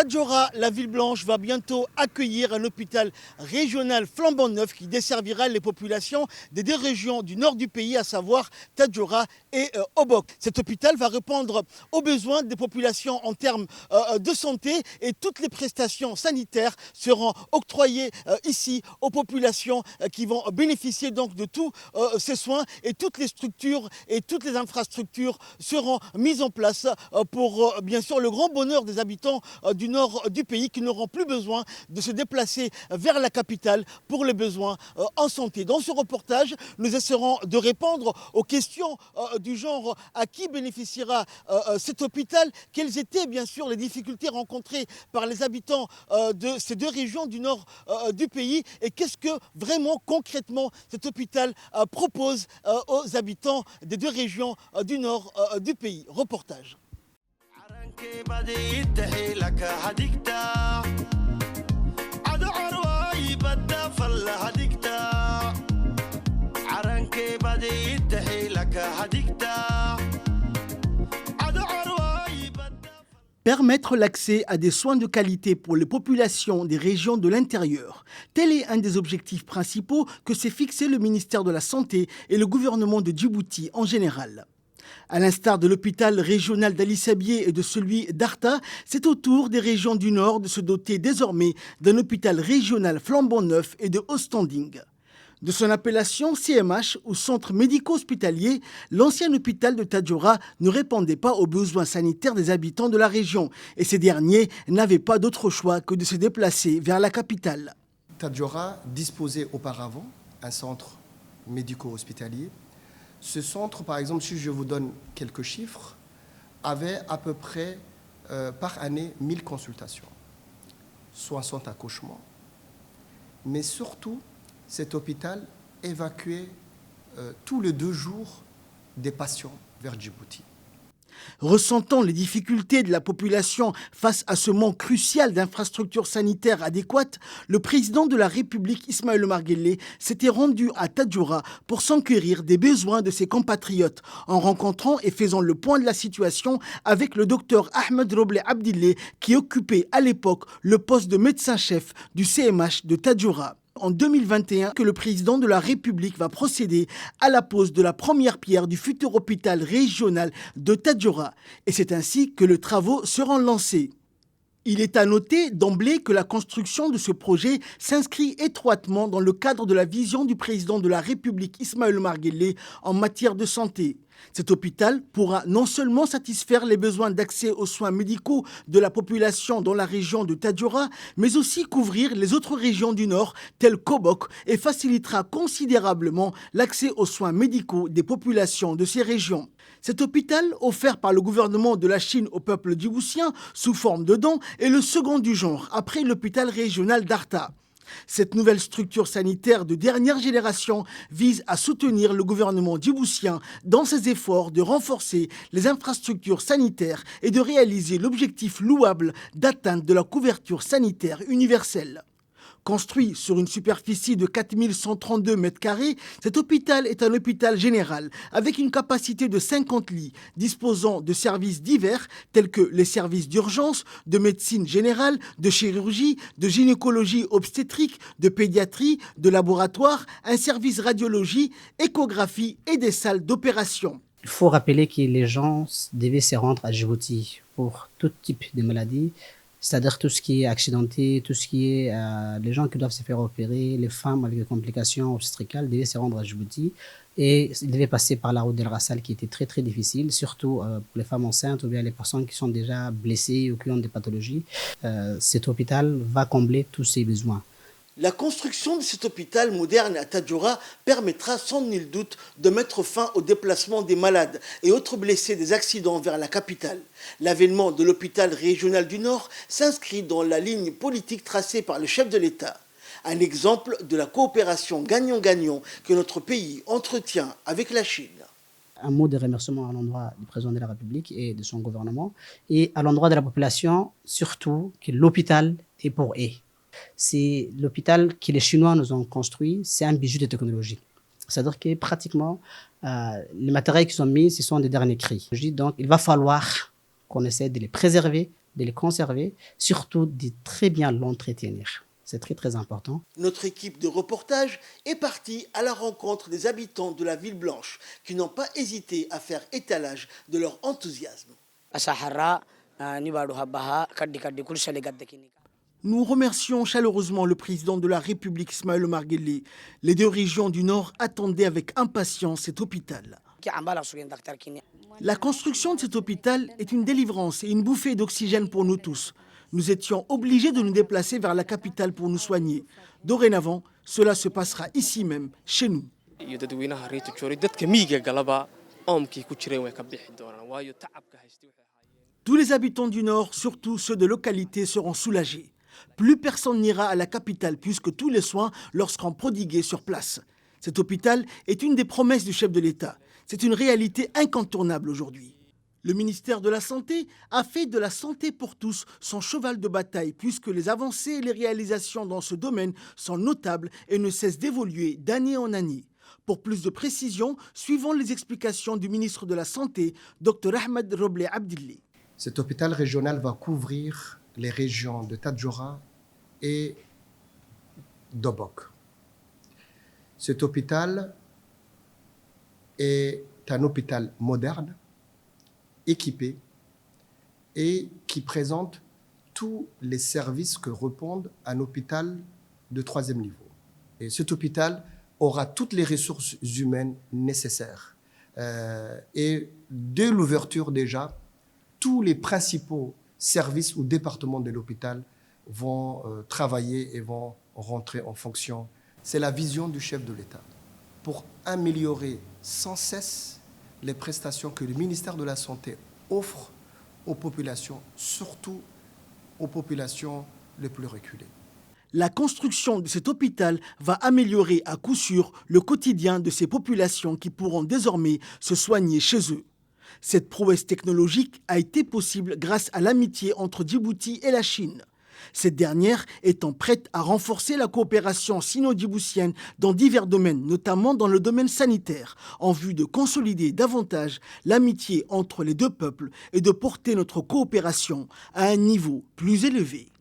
Tadjoura, la ville blanche, va bientôt accueillir un hôpital régional flambant neuf qui desservira les populations des deux régions du nord du pays, à savoir Tadjoura et Obok. Cet hôpital va répondre aux besoins des populations en termes de santé et toutes les prestations sanitaires seront octroyées ici aux populations qui vont bénéficier donc de tous ces soins et toutes les structures et toutes les infrastructures seront mises en place pour bien sûr le grand bonheur des habitants du nord du pays qui n'auront plus besoin de se déplacer vers la capitale pour les besoins en santé. Dans ce reportage, nous essaierons de répondre aux questions du genre à qui bénéficiera cet hôpital, quelles étaient bien sûr les difficultés rencontrées par les habitants de ces deux régions du nord du pays et qu'est-ce que vraiment concrètement cet hôpital propose aux habitants des deux régions du nord du pays. Reportage. Permettre l'accès à des soins de qualité pour les populations des régions de l'intérieur. Tel est un des objectifs principaux que s'est fixé le ministère de la Santé et le gouvernement de Djibouti en général. À l'instar de l'hôpital régional d'Ali Sabié et de celui d'Arta, c'est au tour des régions du Nord de se doter désormais d'un hôpital régional flambant neuf et de haut standing. De son appellation CMH ou Centre médico-hospitalier, l'ancien hôpital de Tadjoura ne répondait pas aux besoins sanitaires des habitants de la région et ces derniers n'avaient pas d'autre choix que de se déplacer vers la capitale. Tadjoura disposait auparavant un centre médico-hospitalier. Ce centre, par exemple, si je vous donne quelques chiffres, avait à peu près par année 1000 consultations, 60 accouchements. Mais surtout, cet hôpital évacuait tous les 2 jours des patients vers Djibouti. Ressentant les difficultés de la population face à ce manque crucial d'infrastructures sanitaires adéquates, le président de la République, Ismaël Omar Guelleh, s'était rendu à Tadjoura pour s'enquérir des besoins de ses compatriotes, en rencontrant et faisant le point de la situation avec le docteur Ahmed Roble Abdilleh, qui occupait à l'époque le poste de médecin-chef du CMH de Tadjoura. En 2021, que le président de la République va procéder à la pose de la première pierre du futur hôpital régional de Tadjoura. Et c'est ainsi que les travaux seront lancés. Il est à noter d'emblée que la construction de ce projet s'inscrit étroitement dans le cadre de la vision du président de la République Ismaël Omar Guelleh en matière de santé. Cet hôpital pourra non seulement satisfaire les besoins d'accès aux soins médicaux de la population dans la région de Tadjoura, mais aussi couvrir les autres régions du Nord, telles qu'Obok, et facilitera considérablement l'accès aux soins médicaux des populations de ces régions. Cet hôpital, offert par le gouvernement de la Chine au peuple djiboutien sous forme de dons, est le second du genre, après l'hôpital régional d'Arta. Cette nouvelle structure sanitaire de dernière génération vise à soutenir le gouvernement djiboutien dans ses efforts de renforcer les infrastructures sanitaires et de réaliser l'objectif louable d'atteinte de la couverture sanitaire universelle. Construit sur une superficie de 4132 m², cet hôpital est un hôpital général avec une capacité de 50 lits, disposant de services divers tels que les services d'urgence, de médecine générale, de chirurgie, de gynécologie obstétrique, de pédiatrie, de laboratoire, un service radiologie, échographie et des salles d'opération. Il faut rappeler que les gens devaient se rendre à Djibouti pour tout type de maladies. C'est-à-dire tout ce qui est accidenté, tout ce qui est les gens qui doivent se faire opérer, les femmes avec des complications obstétricales devaient se rendre à Djibouti et ils devaient passer par la route d'El Rassal qui était très très difficile, surtout pour les femmes enceintes ou bien les personnes qui sont déjà blessées ou qui ont des pathologies. Cet hôpital va combler tous ces besoins. La construction de cet hôpital moderne à Tadjoura permettra sans nul doute de mettre fin au déplacement des malades et autres blessés des accidents vers la capitale. L'avènement de l'hôpital régional du Nord s'inscrit dans la ligne politique tracée par le chef de l'État. Un exemple de la coopération gagnant-gagnant que notre pays entretient avec la Chine. Un mot de remerciement à l'endroit du président de la République et de son gouvernement et à l'endroit de la population, surtout que l'hôpital est pour eux. C'est l'hôpital que les Chinois nous ont construit, c'est un bijou de technologie. C'est-à-dire que pratiquement, les matériels qui sont mis, ce sont des derniers cris. Donc, il va falloir qu'on essaie de les préserver de les conserver, surtout de très bien l'entretenir. C'est très très important. Notre équipe de reportage est partie à la rencontre des habitants de la ville blanche qui n'ont pas hésité à faire étalage de leur enthousiasme. Nous remercions chaleureusement le président de la République Ismaël Omar Guelleh. Les deux régions du Nord attendaient avec impatience cet hôpital. La construction de cet hôpital est une délivrance et une bouffée d'oxygène pour nous tous. Nous étions obligés de nous déplacer vers la capitale pour nous soigner. Dorénavant, cela se passera ici même, chez nous. Tous les habitants du Nord, surtout ceux de localités, seront soulagés. Plus personne n'ira à la capitale puisque tous les soins leur seront prodigués sur place. Cet hôpital est une des promesses du chef de l'État. C'est une réalité incontournable aujourd'hui. Le ministère de la Santé a fait de la santé pour tous son cheval de bataille puisque les avancées et les réalisations dans ce domaine sont notables et ne cessent d'évoluer d'année en année. Pour plus de précisions, suivons les explications du ministre de la Santé, Dr Ahmed Robleh Abdilli. Cet hôpital régional va couvrir les régions de Tadjoura et d'Obok. Cet hôpital est un hôpital moderne, équipé et qui présente tous les services que répondent un hôpital de 3e niveau. Et cet hôpital aura toutes les ressources humaines nécessaires. Et dès l'ouverture déjà, tous les principaux services ou départements de l'hôpital vont travailler et vont rentrer en fonction. C'est la vision du chef de l'État pour améliorer sans cesse les prestations que le ministère de la Santé offre aux populations, surtout aux populations les plus reculées. La construction de cet hôpital va améliorer à coup sûr le quotidien de ces populations qui pourront désormais se soigner chez eux. Cette prouesse technologique a été possible grâce à l'amitié entre Djibouti et la Chine. Cette dernière étant prête à renforcer la coopération sino-djiboutienne dans divers domaines, notamment dans le domaine sanitaire, en vue de consolider davantage l'amitié entre les deux peuples et de porter notre coopération à un niveau plus élevé.